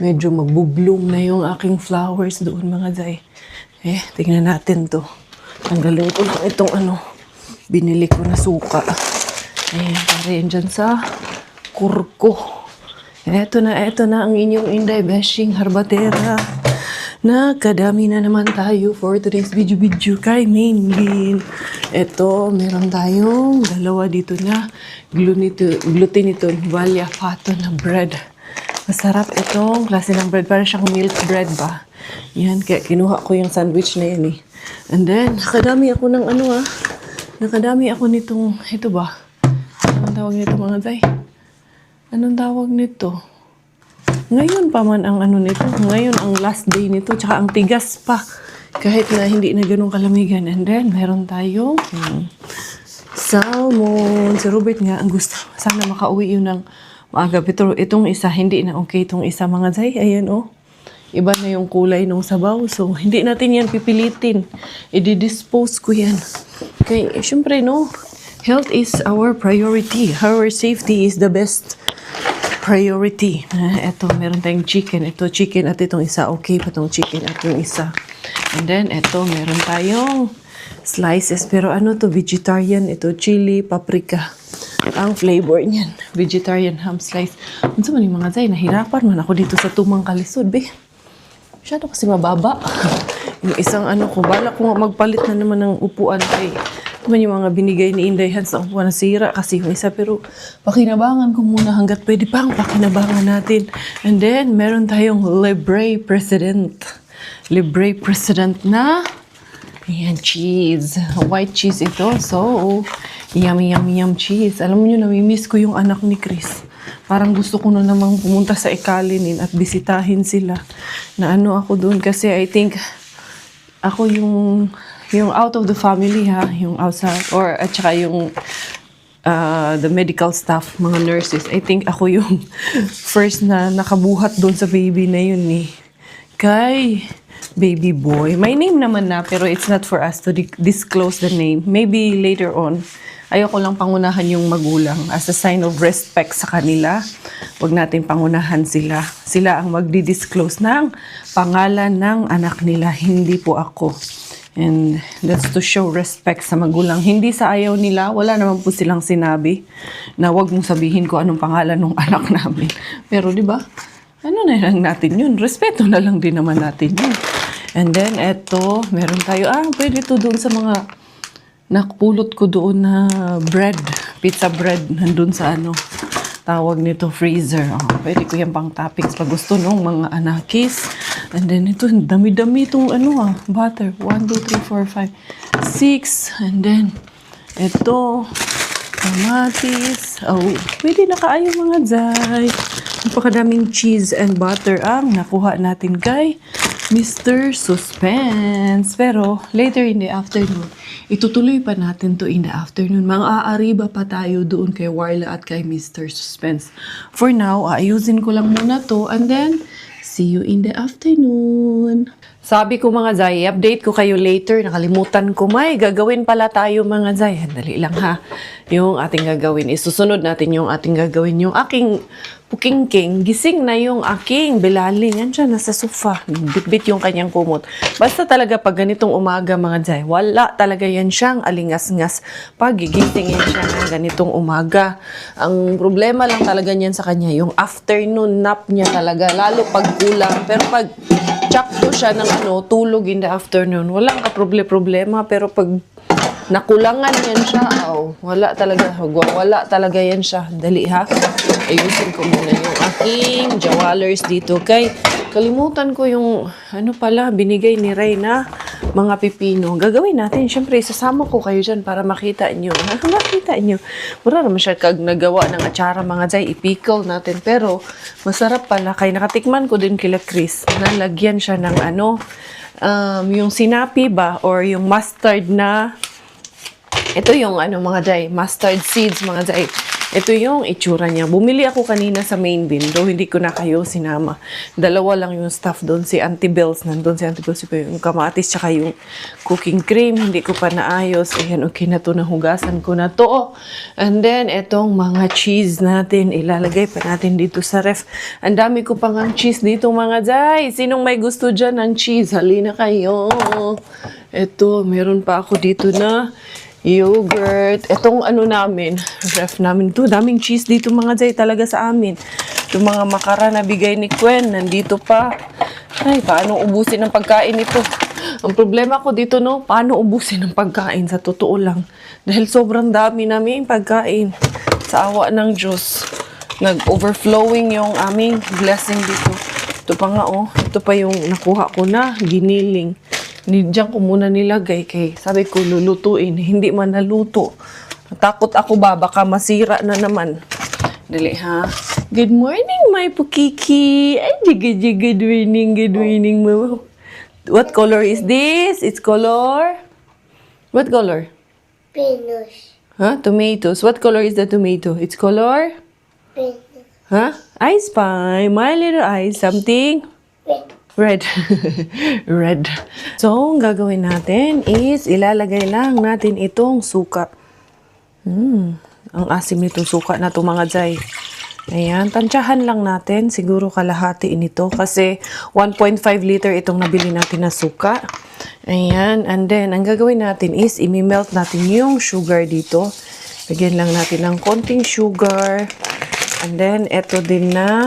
Medyo magbublong na yung aking flowers doon mga zay. Tingnan natin to. Tanggalin ko lang itong binili ko na suka. Ayan, para yan dyan sa kurko. Eto na ang inyong Inday Beshing Harbatera. Nakadami na naman tayo for today's video kay Mainlin. Eto, meron tayong dalawa dito na glutinito Valia Fato na bread. Masarap itong klase ng bread. Parang siyang milk bread ba? Yan, kaya kinuha ko yung sandwich na yan eh. And then, nakadami ako ng nakadami ako nitong, ito ba? Anong tawag nito mga zay? Anong tawag nito? Ngayon pa man ang nito. Ngayon ang last day nito. Tsaka ang tigas pa. Kahit na hindi na ganun kalamigan. And then, meron tayong salmon. Si Robert nga, ang gusto. Sana makauwi yun ng maaga. Pero itong isa, hindi na okay itong isa mga zay. Ayan oh. Iba na yung kulay ng sabaw. So, hindi natin yan pipilitin. I-dispose ko yan. Okay, syempre no, health is our priority. Our safety is the best priority. Ito, meron tayong chicken. Ito, chicken at itong isa. Okay pa itong chicken at yung isa. And then, ito, meron tayong slices. Pero ano to, vegetarian. Ito, chili, paprika. Ang flavor niyan. Vegetarian ham slice. Ano sa man yung mga zay, nahirapan man ako dito sa tumang kalisod, be. Masyado kasi mababa. Yung isang ano ko, bala ko nga magpalit na naman ng upuan kay naman yung mga binigay ni Inday Hans na upuan na sira kasi yung isa. Pero pakinabangan ko muna hanggat pwede pang pakinabangan natin. And then, meron tayong Libre President. Libre President na ayan, cheese. White cheese ito. So, yummy, yummy, yum cheese. Alam mo nyo, namimiss ko yung anak ni Chris. Parang gusto ko na namang pumunta sa Ikalinin at bisitahin sila. Na ano ako doon kasi I think ako yung out of the family ha, yung outside or at saka yung the medical staff, mga nurses. I think ako yung first na nakabuhat doon sa baby na yun ni kay baby boy. My name naman na pero it's not for us to disclose the name. Maybe later on. Ayoko lang pangunahan yung magulang as a sign of respect sa kanila. Huwag natin pangunahan sila. Sila ang magdi-disclose ng pangalan ng anak nila, hindi po ako. And that's to show respect sa magulang. Hindi sa ayaw nila, wala naman po silang sinabi na huwag mong sabihin ko anong pangalan ng anak namin. Pero di ba? Ano na lang natin yun? Respeto na lang din naman natin yun. And then eto, meron tayo, pwede to doon sa mga nakapulot ko doon na bread, pizza bread, nandun sa ano, tawag nito freezer. Pwede ko yan pang toppings pag gusto nung mga anakis. And then ito, dami-dami itong ano butter. 1, 2, 3, 4, 5, 6. And then, ito, kamatis. Pwede na kaayo mga zay. Napakadaming cheese and butter ang nakuha natin kay Mr. Suspense. Pero, later in the afternoon, itutuloy pa natin to in the afternoon. Mang-aariba pa tayo doon kay Warla at kay Mr. Suspense. For now, aayusin ko lang muna to and then, see you in the afternoon. Sabi ko mga Zay, update ko kayo later. Nakalimutan ko, may gagawin pala tayo mga Zay. Dali lang ha. Yung ating gagawin. Isusunod natin yung ating gagawin. Yung aking pukingking, gising na yung aking bilaling. Yan siya, nasa sofa. Bitbit yung kanyang kumot. Basta talaga pag ganitong umaga mga Zay, wala talaga yan siyang alingas-ngas. Pag gigising yan siya ng ganitong umaga. Ang problema lang talaga niyan sa kanya, yung afternoon nap niya talaga. Lalo pag kulang. Pero pag tsakto siya ng tulog in the afternoon, walang ka-problema. Pero pag nakulangan yan siya, wala talaga yan siya. Dali ha. Ayusin ko muna yung aking jawalers dito. Kalimutan ko yung binigay ni Ray na mga pipino. Gagawin natin. Siyempre, sasama ko kayo dyan para makita nyo. Makita nyo. Mura naman siya kag nagawa ng atsara mga Zay. I-pickle natin. Pero, masarap pala. Kaya nakatikman ko din kila Chris. Nalagyan siya ng yung sinapi ba? Or yung mustard na ito yung mga Zay, mustard seeds mga Zay. Ito yung itsura niya. Bumili ako kanina sa main bin, though hindi ko na kayo sinama. Dalawa lang yung stuff doon. Si Auntie Bells, nandun si Auntie Bells, yung kamatis, tsaka yung cooking cream. Hindi ko pa naayos. Ayan, okay na to. Nahugasan ko na to. And then, etong mga cheese natin. Ilalagay pa natin dito sa ref. Ang dami ko pang ang cheese dito mga Zay. Sinong may gusto dyan ng cheese? Halina kayo. Ito, meron pa ako dito na yogurt. Itong namin, ref namin to. Daming cheese dito mga Zay talaga sa amin. Yung mga makara na bigay ni Gwen, nandito pa. Ay, paano ubusin ang pagkain ito? Ang problema ko dito, paano ubusin ang pagkain? Sa totoo lang. Dahil sobrang dami namin pagkain. Sa awa ng Diyos. Nag-overflowing yung aming blessing dito. Ito pa nga, ito pa yung nakuha ko na giniling. Diyan ko muna nilagay kay sabi ko lulutuin, hindi man naluto. Takot ako baka masira na naman. Dali ha. Good morning, my pukiki. Ay, good morning mo. What color is this? It's color? What color? Penis. Huh? Tomatoes. What color is the tomato? It's color? Penis. Huh? I spy my little eyes. Something? Red. Red. So, ang gagawin natin is ilalagay lang natin itong suka. Ang asim nitong suka na to mga Jai. Ayan, tansyahan lang natin. Siguro kalahati nito kasi 1.5 liter itong nabili natin na suka. Ayan, and then ang gagawin natin is imimelt natin yung sugar dito. Lagyan lang natin ng konting sugar. And then, ito din na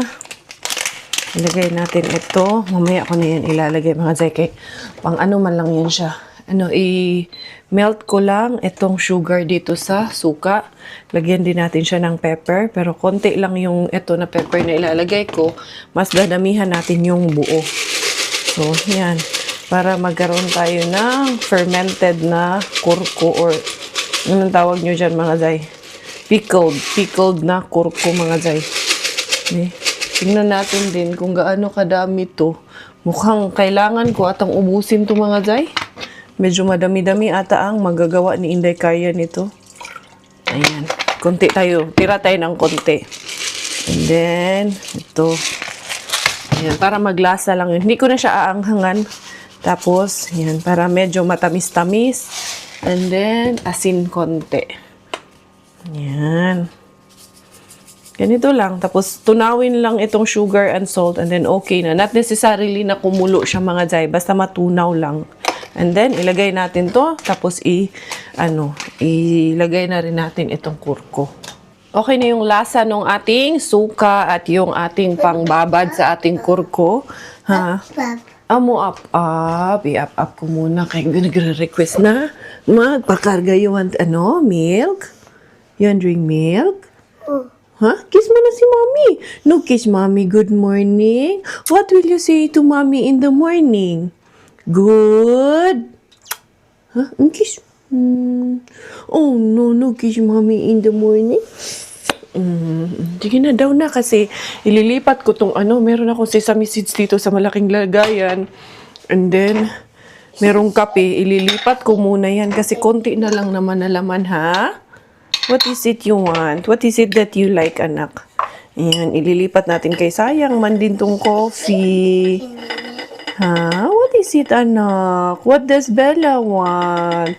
ilagay natin ito. Mamaya ko na yan ilalagay mga Jai. Kay pang ano man lang yan siya. I-melt ko lang itong sugar dito sa suka. Lagyan din natin siya ng pepper. Pero konti lang yung ito na pepper na ilalagay ko. Mas dadamihan natin yung buo. So, yan. Para magkaroon tayo ng fermented na kurko or anong tawag nyo dyan mga Jai? Pickled na kurko mga Jai. Okay. Tingnan natin din kung gaano kadami to. Mukhang kailangan ko atang ubusin to mga Jai. Medyo madami-dami ata ang magagawa ni Inday Karya nito. Ayan. Konti tayo. Tira tayo ng konti. And then, ito. Ayan. Para maglasa lang yun. Hindi ko na siya aanghangan. Tapos, ayan. Para medyo matamis-tamis. And then, asin konti. Ayan. Ganito lang. Tapos, tunawin lang itong sugar and salt. And then, okay na. Not necessarily na kumulo siya mga Jai. Basta matunaw lang. And then, ilagay natin to. Tapos, ilagay na rin natin itong kurko. Okay na yung lasa ng ating suka at yung ating pangbabad sa ating kurko. Ha? Amo up. I-up ko muna. Kaya nagre-request na magpakarga yung milk. You want drink milk? Huh? Kiss mo na si Mommy. No, kiss Mommy. Good morning. What will you say to Mommy in the morning? Good. Huh? Kiss. Oh, no, kiss Mommy in the morning. Sige na daw na kasi ililipat ko tong meron ako sesame seeds dito sa malaking lagayan. And then, merong kape. Ililipat ko muna yan kasi konti na lang naman na laman, ha? What is it you want? What is it that you like, anak? Ayan, ililipat natin kay sayang man din tong coffee. Ha? What is it, anak? What does Bella want?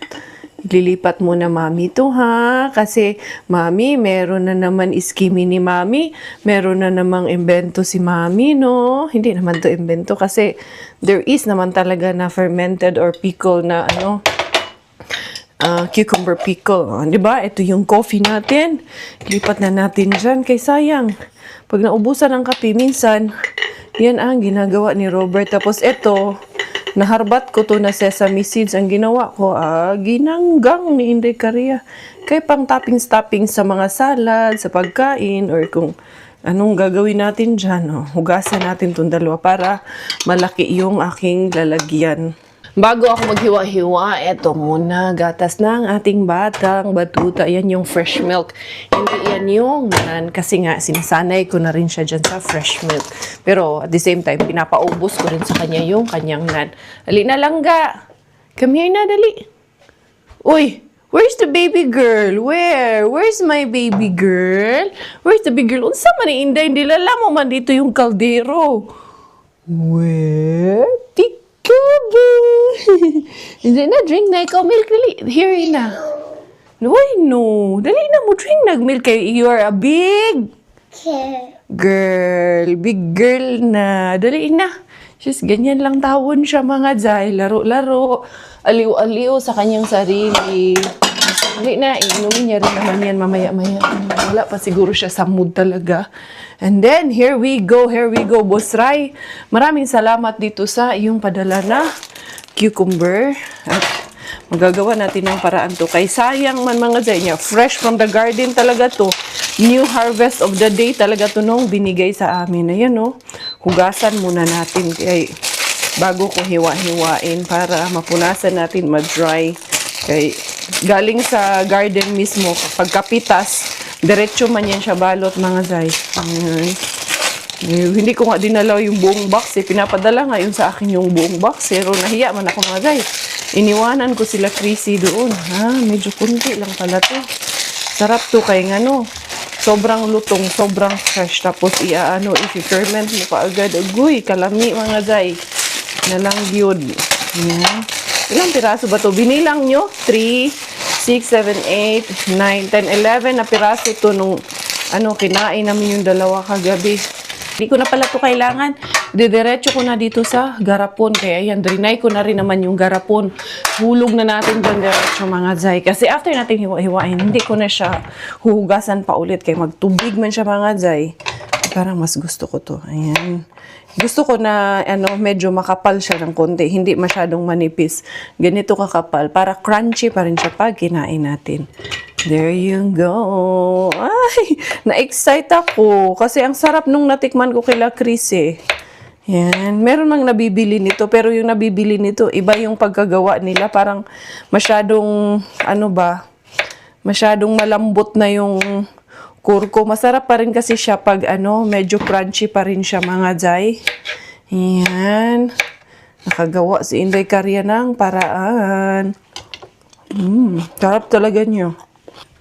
Ililipat muna Mami to, ha? Kasi, Mami, meron na naman iskimi ni Mami. Meron na namang imbento si Mami, no? Hindi naman to imbento kasi there is naman talaga na fermented or pickle na, cucumber pickle. Di ba? Ito yung coffee natin. Lipat na natin dyan kay sayang. Pag naubusan ng kape, minsan, yan ang ginagawa ni Robert. Tapos ito, naharbat ko to na sesame seeds. Ang ginawa ko, ginanggang ni Inday Karya. Kaya pang toppings sa mga salad, sa pagkain, or kung anong gagawin natin dyan. Hugasan natin itong dalawa para malaki yung aking lalagyan. Bago ako maghiwa-hiwa, eto muna, gatas ng ating batang batuta. Yan yung fresh milk. Hindi yan yung nan, kasi nga sinasanay ko na rin siya dyan sa fresh milk. Pero at the same time, pinapaubos ko rin sa kanya yung kanyang nan. Dali na langga. Come here na, dali. Uy, where's the baby girl? Where's my baby girl? Where's the baby girl? Unsa man ni Inday, hindi lala mo man dito yung kaldero. Where? Hindi na, drink na ikaw. Milk, dali. Here na. No, dali na mo, drink nag-milk kayo. You are a big girl. Big girl na. Dali na. Just ganyan lang tawon siya mga Jai. Laro-laro. Aliw-aliw sa kanyang sarili. Dali na, inumin niya rin naman yan mamaya-maya. Wala pa siguro siya sa mood talaga. And then, here we go, Boss Rai. Maraming salamat dito sa iyong padala na cucumber. At magagawa natin ng paraan to. Kay sayang man mga Jai niya. Fresh from the garden talaga to. New harvest of the day talaga to nung binigay sa amin. Ayan, no? Hugasan muna natin kay bago ko hiwa-hiwain para mapunasan natin ma-dry. Kay galing sa garden mismo, pagkapitas, diretso man yan siya balot mga Jai. Ayan. Hindi ko nga dinala yung buong box eh. Pinapadala nga yun sa akin yung buong box. Pero nahiya man ako mga guys. Iniwanan ko sila Chrissy doon. Medyo kunti lang pala to. Sarap to kay ano. Sobrang lutong, sobrang fresh. Tapos i-ferment mo pa agad. Agoy, kalami mga guys. Nalang yun. Yan. Ilang piraso ba to? Binilang nyo? 3, 6, 7, 8, 9, 10, 11 na piraso to nung kinain namin yung dalawa kagabi. Hindi ko na pala to kailangan. Didiretso ko na dito sa garapon. Kaya yan, drinay ko na rin naman yung garapon. Hulog na natin dyan diretso mga zay. Kasi after natin hiwa-hiwain, hindi ko na siya huhugasan pa ulit. Kaya magtubig man siya mga zay. Parang mas gusto ko to. Ayan. Gusto ko na medyo makapal siya ng konti. Hindi masyadong manipis. Ganito kakapal. Para crunchy pa rin siya pag kinain natin. There you go. Ay, na-excite ako. Kasi ang sarap nung natikman ko kila Chris eh. Yan. Meron mang nabibili nito. Pero yung nabibili nito, iba yung pagkagawa nila. Parang masyadong, masyadong malambot na yung kurko. Masarap pa rin kasi siya pag medyo crunchy pa rin siya mga jay. Yan. Nakagawa si Inday Karya ng paraan. Sarap talaga niyo.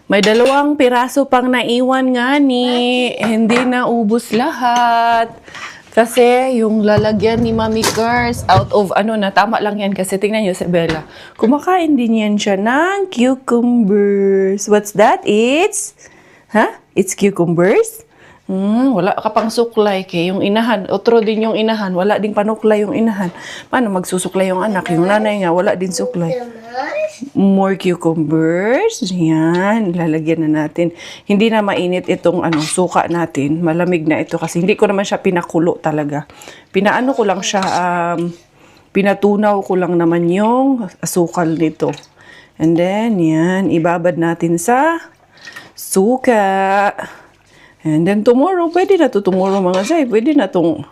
May 2 piraso pang naiwan nga ni. Hindi na ubos lahat. Kasi yung lalagyan ni Mami Cars out of tama lang yan kasi tingnan niyo si Bella. Kumakain din yan siya ng cucumbers. What's that? It's cucumbers? Wala ka pang suklay kay yung inahan. Otro din yung inahan. Wala din panuklay yung inahan. Paano magsusuklay yung anak? Yung nanay nga, wala din suklay. More cucumbers. Yan. Lalagyan na natin. Hindi na mainit itong suka natin. Malamig na ito kasi hindi ko naman siya pinakulo talaga. Pinaano ko lang siya, pinatunaw ko lang naman yung asukal nito. And then, yan. Ibabad natin sa suka. And then tomorrow, pwede na to tomorrow mga say. Pwede na tong,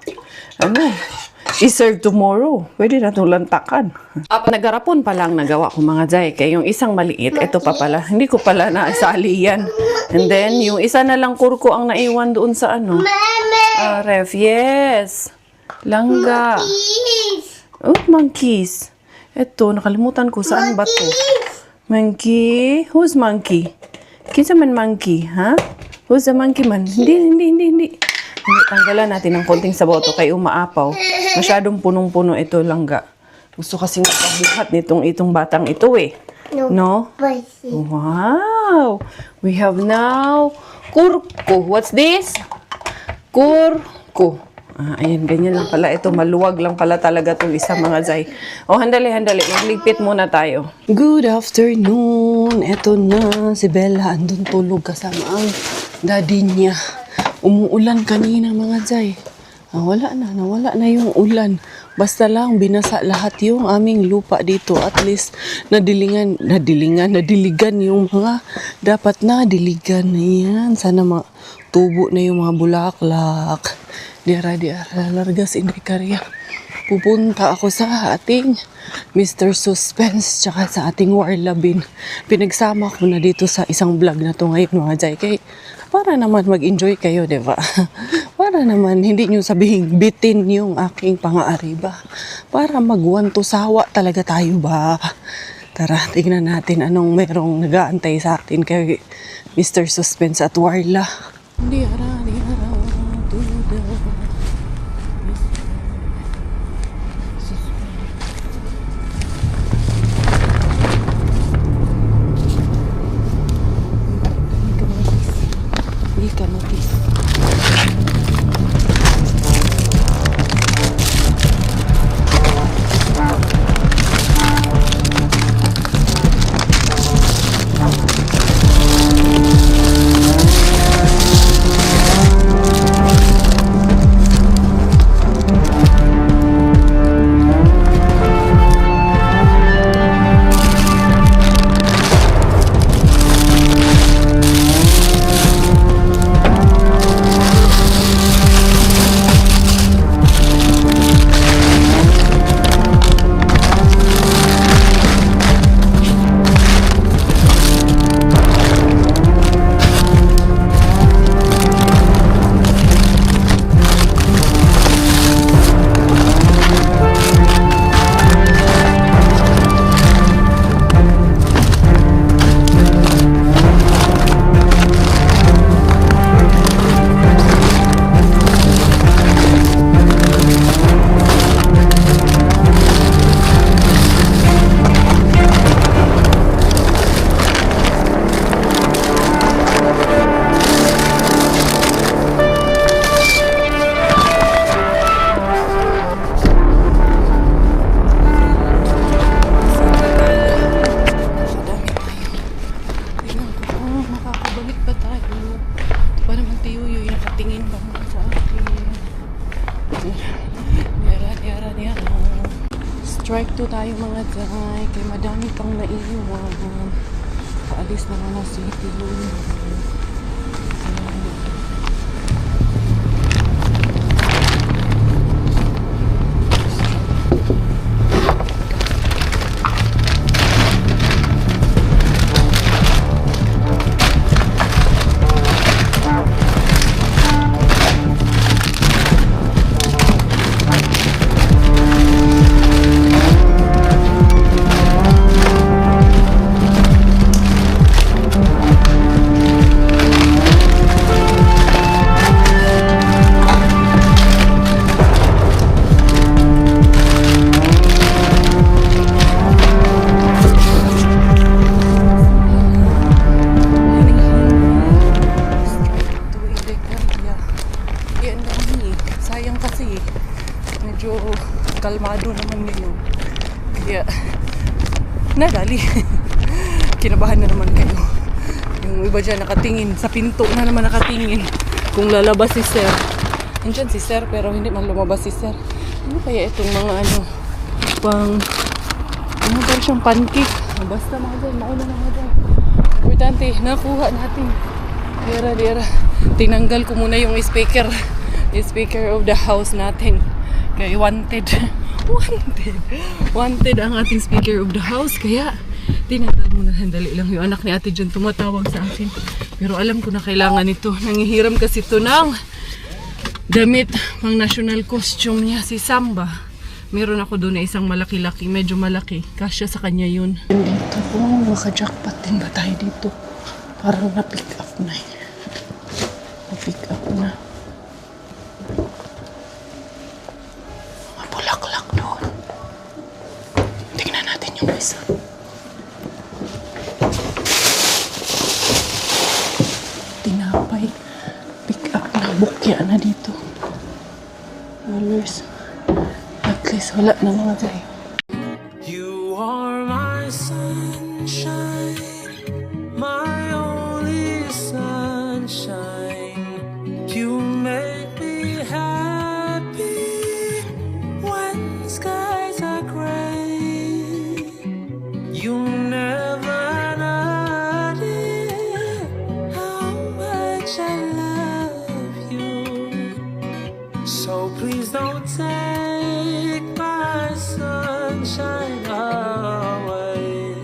i-serve tomorrow. Pwede na tong lantakan. Nagarapon pa lang nagawa ko mga jay. Kaya yung isang maliit, ito pa pala. Hindi ko pala naisali yan. And then, yung isa na lang kurko ang naiwan doon sa ref. Yes. Langga. Oh, monkeys. Ito, nakalimutan ko. Saan ba to? Monkey? Who's monkey? Kinsa man monkey, ha? Who's the monkey man? Hindi. Tanggalan natin ng konting sabaw to kay umaapaw. Masyadong punong-puno ito langga. Gusto kasi nakabuhat itong batang ito eh. No? Wow! We have now kurko. What's this? Kurko. Ayan, ganyan lang pala. Ito, maluwag lang pala talaga itong isa mga zay. Handali. Magligpit muna tayo. Good afternoon. Ito na si Bella. Andun tulog kasama ang daddy niya. Umuulan kanina mga zay. Nawala na yung ulan. Basta lang binasa lahat yung aming lupa dito. At least nadiligan yung mga dapat na diligan. Ayan, sana tubo na yung mga bulaklak. Diara, largas Inday Karya. Pupunta ako sa ating Mr. Suspense tsaka sa ating Warlabin. Pinagsama ko na dito sa isang vlog na to ngayon mga jay. Kaya para naman mag-enjoy kayo, diba? Para naman hindi nyo sabihin bitin yung aking pang-aariba. Para magwanto sawa talaga tayo ba? Tara, tignan natin anong merong nag-aantay sa atin kay Mr. Suspense at Warla. Diara. Strike 2 tayo mga day. Kaya madami pang naiiwan. Paalis na nga si Tilo. Sayang kasi medyo kalmado naman ngayon. Kaya nadali. Kinabahan na naman kayo. Yung iba dyan nakatingin. Sa pinto na naman nakatingin. Kung lalabas si Sir. Nandiyan si Sir pero hindi man lumabas si Sir. Ano kaya itong mga ano ba siyang pancake? Basta mga dyan. Mauna na mga dyan. Importante. Nakuha natin. Dira. Tinanggal ko muna yung speaker. Yung speaker of the house natin. Kaya wanted ang ating speaker of the house. Kaya tinanggal muna. Handali lang. Yung anak ni ate dyan tumatawag sa akin. Pero alam ko na kailangan ito. Nangihiram kasi ito ng damit pang national costume niya, si Samba. Meron ako doon na isang malaki-laki, medyo malaki. Kasya sa kanya yun. Dito po, maka-jackpot din ba tayo dito? Parang na-pick up na eh. Na-pick up na. Mga bulaklak doon. Tingnan natin yung isa. Tinapay. Pick up na. Bukya na dito. Dollars. At least wala na mga tayo. You are my sunshine, my only sunshine. You make me happy when skies are gray. You never know how much I love you. So please don't take my sunshine away.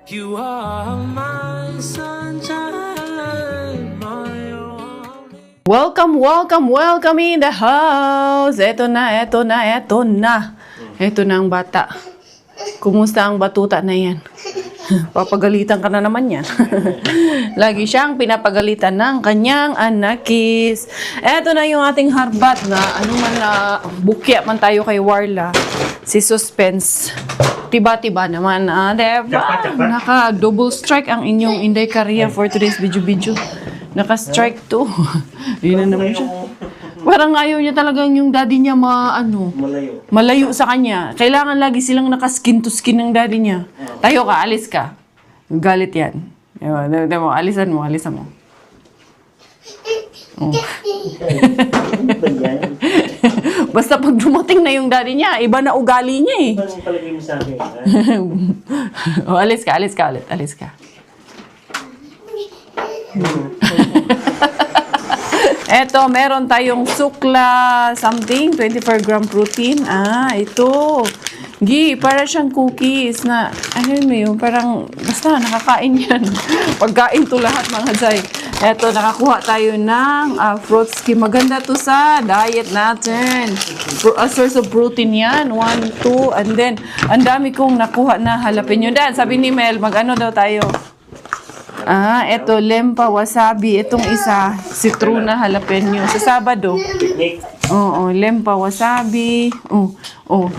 You are my sunshine, my only. Welcome in the house. Eto na. Eto na ang bata. Kumusta ang batuta na yan? Papagalitan ka na naman yan. Lagi siyang pinapagalitan ng kanyang anakis. Eto na yung ating harbat na ano man na bukya man tayo kay Warla. Si Suspense. Tiba-tiba naman. Diba? Naka-double strike ang inyong Inday Korea for today's video. Naka-strike 2. Yun na naman siya. Parang ayaw niya talagang yung daddy niya malayo sa kanya. Kailangan lagi silang naka-skin to skin ng daddy niya. Tayo ka, alis ka. Galit yan. Diba, alisan mo. Oh. Basta pag dumating na yung daddy niya, iba na ugali niya eh. Anong palagay mo sa akin? Oh, alis ka ulit. Alis ka. Eto, meron tayong sukla something, 24-gram protein. Ito. Para siyang cookies na, parang, basta nakakain yan. Pagkain to lahat mga jay. Eto, nakakuha tayo ng fruit skim. Maganda to sa diet natin. A source of protein yan. 1, 2, and then, ang dami kong nakuha na jalapeno. Dan, sabi ni Mel, mag-ano daw tayo? Eto, lempa, wasabi. Itong isa, citruna, jalapeno. Sa Sabado. Oo, lempa, wasabi.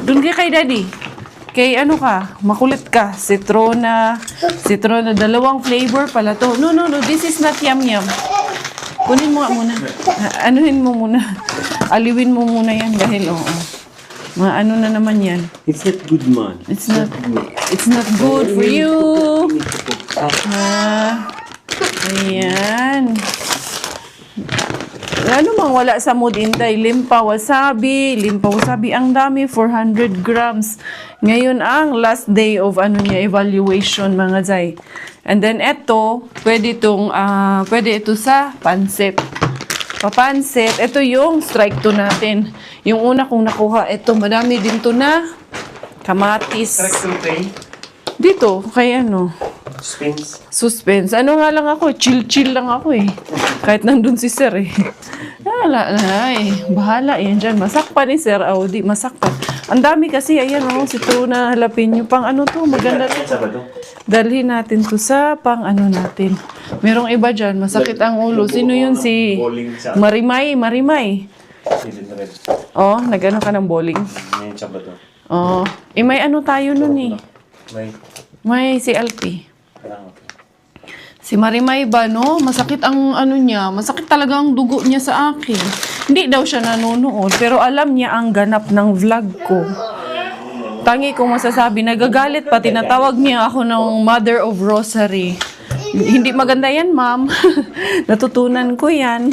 Doon kay daddy. Kay ano ka, makulit ka. Citrona, dalawang flavor pala to. No, this is not yum-yum. Kunin mo muna. Anuhin mo muna. Aliwin mo muna yan dahil, ano na naman yan. It's not good, man. It's not good for you. Ayan. ano mang wala sa mood, Inday. Limpa wasabi, ang dami, 400 grams. Ngayon ang last day of evaluation, mga Zay. And then ito, pwede ito sa pansit. Papansit, ito yung strike 2 natin. Yung una kong nakuha, ito, madami din to na kamatis. Dito, kay Suspense. Ano nga lang ako, chill lang ako eh. Kahit nandun si Sir eh. Bahala yan dyan. Masakpan ni Sir Audi, masakpan. Ang dami kasi, ayan si True na halapin nyo. Pang to, maganda to. Dalhin natin to sa pang natin. Merong iba dyan, masakit ang ulo. Sino yun si Marimay? Oh, nag-ano ka ng bowling? Oh, may tayo nun eh. May si LP. Si Marimay ba, no? Masakit ang niya. Masakit talaga ang dugo niya sa akin. Hindi daw siya nanonood, pero alam niya ang ganap ng vlog ko. Tangi kong masasabi, nagagalit pa, tinatawag niya ako ng Mother of Rosary. Hindi maganda yan, ma'am. Natutunan ko yan.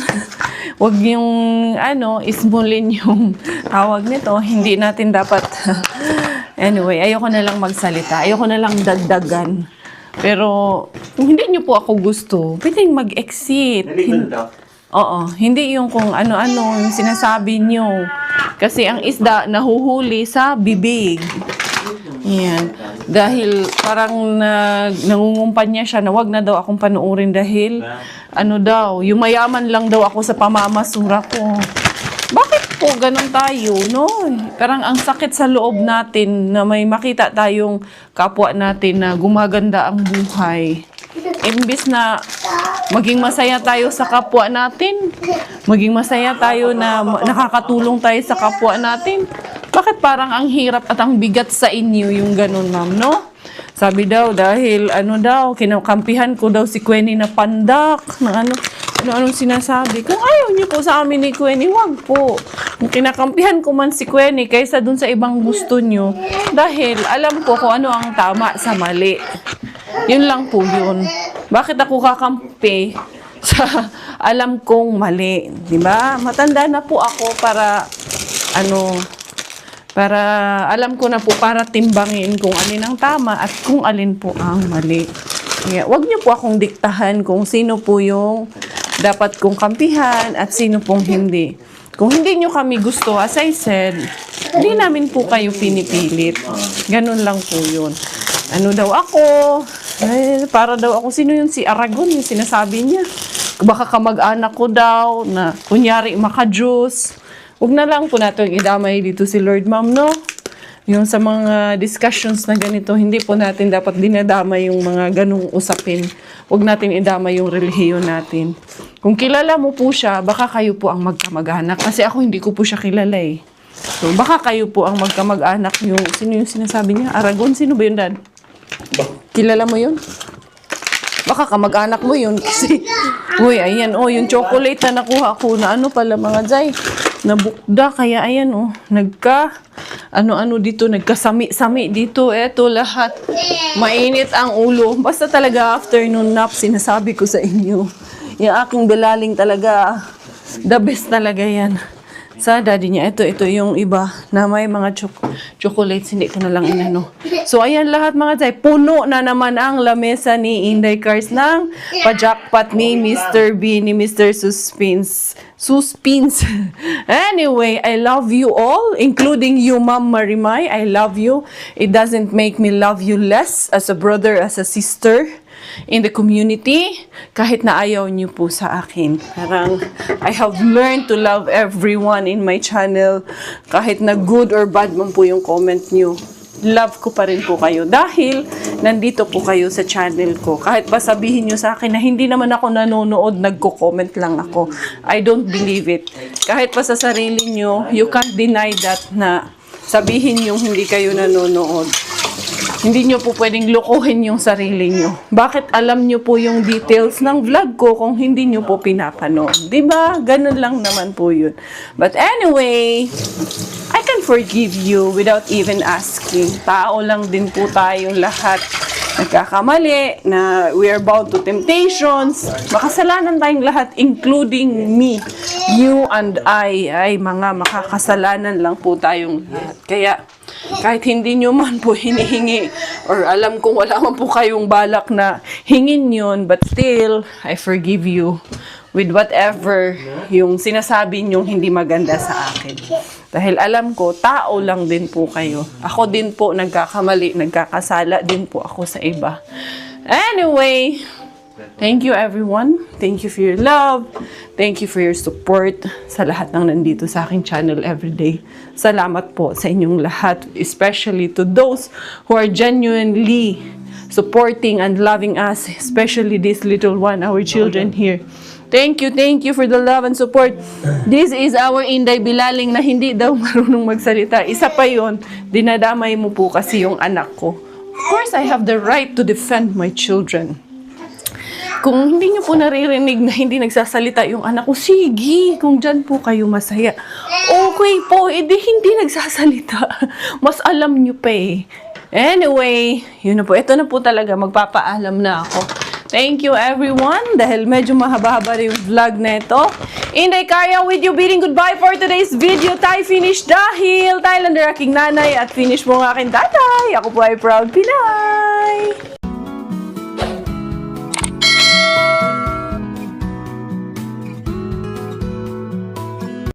Huwag yung, ismulin yung tawag nito. Hindi natin dapat. Anyway, ayoko na lang magsalita. Ayoko na lang dagdagan. Pero, kung hindi niyo po ako gusto, pwedeng mag-exit. Oo, hindi yung kung ano-ano yung sinasabi niyo. Kasi ang isda nahuhuli sa bibig. Yan. Dahil parang nangungumpanya siya na wag na daw akong panuorin dahil yung mayaman lang daw ako sa pamamasura ko. Bakit po ganun tayo, no? Parang ang sakit sa loob natin na may makita tayong kapwa natin na gumaganda ang buhay. Imbis na maging masaya tayo sa kapwa natin, maging masaya tayo na nakakatulong tayo sa kapwa natin, bakit parang ang hirap at ang bigat sa inyo yung ganun, ma'am, no? Sabi daw, dahil kinakampihan ko daw si Queenie na pandak, anong sinasabi. Kung ayaw niyo po sa amin ni Queenie, wag po. Kung kinakampihan ko man si Queenie kaysa dun sa ibang gusto niyo, dahil alam ko kung ano ang tama sa mali. Yun lang po yun. Bakit ako kakampi sa alam kong mali? Diba? Matanda na po ako para alam ko na po para timbangin kung alin ang tama at kung alin po ang mali. Kaya, wag niyo po akong diktahan kung sino po yung dapat kong kampihan at sino pong hindi. Kung hindi niyo kami gusto, as I said, hindi namin po kayo pinipilit. Ganun lang po yun. Ano daw ako? Para daw ako, sino yun? Si Aragon, yung sinasabi niya. Baka kamag-anak ko daw, na kunyari maka-juice. Huwag na lang po natin idamay dito si Lord, ma'am, no? Yung sa mga discussions na ganito, hindi po natin dapat dinadamay yung mga ganung usapin. Huwag natin idamay yung relihiyon natin. Kung kilala mo po siya, baka kayo po ang magkamag-anak. Kasi ako hindi ko po siya kilala eh. So, baka kayo po ang magkamag-anak. Sino yung sinasabi niya? Aragon? Sino ba yun, Dad? Kilala mo yun? Baka kamag-anak mo yun kasi, ayan, yung chocolate na nakuha ko na pala mga Zay, nabukda, kaya ayan, dito, nagkasami-sami dito, eto lahat, mainit ang ulo, basta talaga afternoon nap, sinasabi ko sa inyo, yung aking belaling talaga, the best talaga yan. Sa daddy niya, ito yung iba na may mga chocolates, hindi ko na lang inano. So, ayan lahat mga Zay, puno na naman ang lamesa ni Inday Cars ng pajakpat ni Mr. B, ni Mr. Suspins. Anyway, I love you all, including you, Ma'am Marimay. I love you. It doesn't make me love you less as a brother, as a sister in the community, kahit na ayaw niyo po sa akin. Parang, I have learned to love everyone in my channel, kahit na good or bad man po yung comment niyo. Love ko pa rin po kayo dahil nandito po kayo sa channel ko. Kahit pa sabihin niyo sa akin na hindi naman ako nanonood, nagko-comment lang ako. I don't believe it. Kahit pa sa sarili niyo, you can't deny that na sabihin yung hindi kayo nanonood. Hindi nyo po pwedeng lokohin yung sarili nyo. Bakit alam nyo po yung details ng vlog ko kung hindi nyo po pinapanood? Diba? Ganun lang naman po yun. But anyway, I can forgive you without even asking. Tao lang din po tayong lahat. Nagkakamali, na we are bound to temptations. Makasalanan tayong lahat, including me. you and I ay mga makakasalanan lang po tayong lahat. Kaya kahit hindi nyo man po hinihingi or alam kong wala man po kayong balak na hingin yun, but still, I forgive you with whatever yung sinasabi nyong hindi maganda sa akin. Dahil alam ko, tao lang din po kayo. Ako din po nagkakamali, nagkakasala din po ako sa iba. Anyway, thank you everyone. Thank you for your love. Thank you for your support sa lahat ng nandito sa aking channel everyday. Salamat po sa inyong lahat, especially to those who are genuinely supporting and loving us, especially this little one, our children here. Thank you for the love and support. This is our Inday Bilaling na hindi daw marunong magsalita. Isa pa yon, dinadamay mo po kasi yung anak ko. Of course, I have the right to defend my children. Kung hindi nyo po naririnig na hindi nagsasalita yung anak ko, sige, kung dyan po kayo masaya. Okay po, edi hindi nagsasalita. Mas alam nyo pa eh. Anyway, yun na po. Ito na po talaga, magpapaalam na ako. Thank you everyone, dahil medyo mahaba-haba rin yung vlog na ito. Inday Karya with you bidding goodbye for today's video. Tayo finish dahil Thailander aking nanay at finish mo ang aking tatay. Ako po ay proud Pinay.